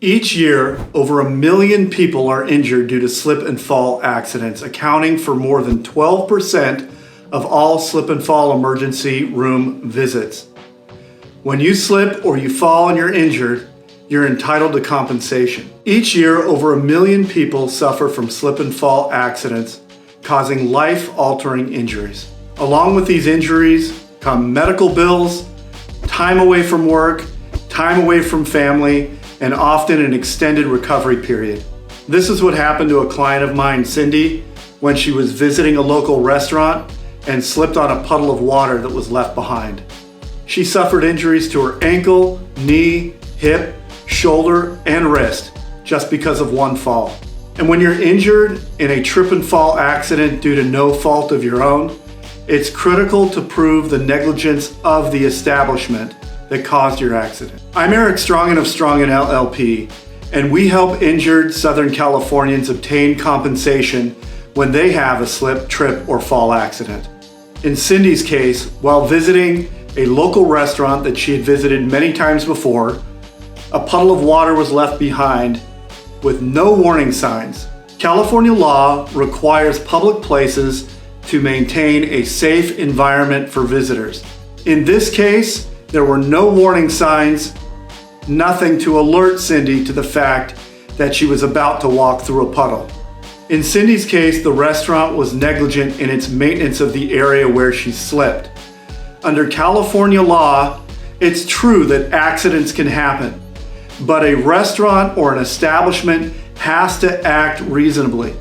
Each year, over 1 million people are injured due to slip and fall accidents, accounting for more than 12% of all slip and fall emergency room visits. When you slip or you fall and you're injured, you're entitled to compensation. Each year, over 1 million people suffer from slip and fall accidents, causing life-altering injuries. Along with these injuries come medical bills, time away from work, time away from family, and often an extended recovery period. This is what happened to a client of mine, Cindy, when she was visiting a local restaurant and slipped on a puddle of water that was left behind. She suffered injuries to her ankle, knee, hip, shoulder, and wrist just because of one fall. And when you're injured in a trip and fall accident due to no fault of your own, it's critical to prove the negligence of the establishment that caused your accident. I'm Eric Strongin of Strongin LLP, and we help injured Southern Californians obtain compensation when they have a slip, trip, or fall accident. In Cindy's case, while visiting a local restaurant that she had visited many times before, a puddle of water was left behind with no warning signs. California law requires public places to maintain a safe environment for visitors. In this case, there were no warning signs, nothing to alert Cindy to the fact that she was about to walk through a puddle. In Cindy's case, the restaurant was negligent in its maintenance of the area where she slipped. Under California law, it's true that accidents can happen, but a restaurant or an establishment has to act reasonably.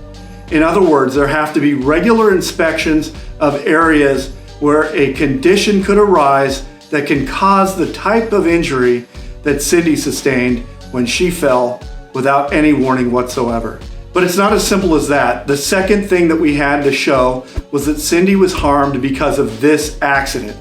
In other words, there have to be regular inspections of areas where a condition could arise that can cause the type of injury that Cindy sustained when she fell without any warning whatsoever. But it's not as simple as that. The second thing that we had to show was that Cindy was harmed because of this accident.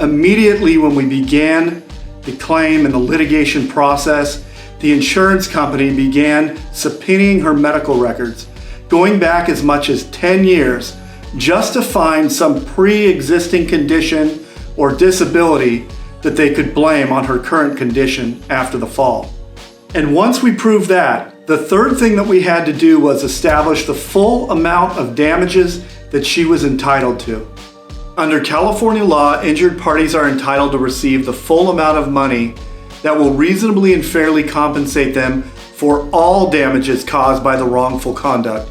Immediately when we began the claim and the litigation process, the insurance company began subpoenaing her medical records, going back as much as 10 years, just to find some pre-existing condition or disability that they could blame on her current condition after the fall. And once we proved that, the third thing that we had to do was establish the full amount of damages that she was entitled to. Under California law, injured parties are entitled to receive the full amount of money that will reasonably and fairly compensate them for all damages caused by the wrongful conduct,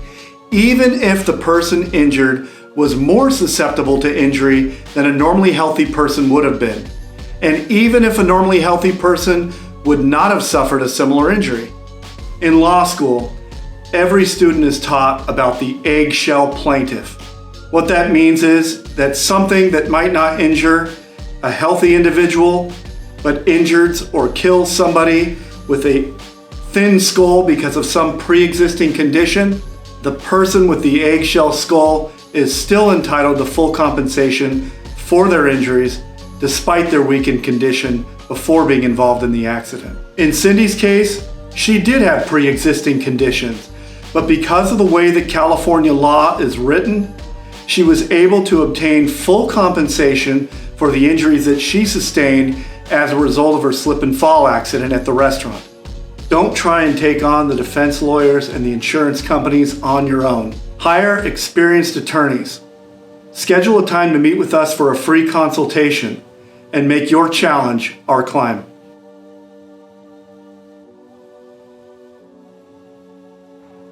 even if the person injured was more susceptible to injury than a normally healthy person would have been, and even if a normally healthy person would not have suffered a similar injury. In law school, every student is taught about the eggshell plaintiff. What that means is that something that might not injure a healthy individual, but injures or kills somebody with a thin skull because of some pre-existing condition, the person with the eggshell skull is still entitled to full compensation for their injuries despite their weakened condition before being involved in the accident. In Cindy's case, she did have pre-existing conditions, but because of the way that California law is written, she was able to obtain full compensation for the injuries that she sustained as a result of her slip and fall accident at the restaurant. Don't try and take on the defense lawyers and the insurance companies on your own. Hire experienced attorneys. Schedule a time to meet with us for a free consultation and make your challenge our climb.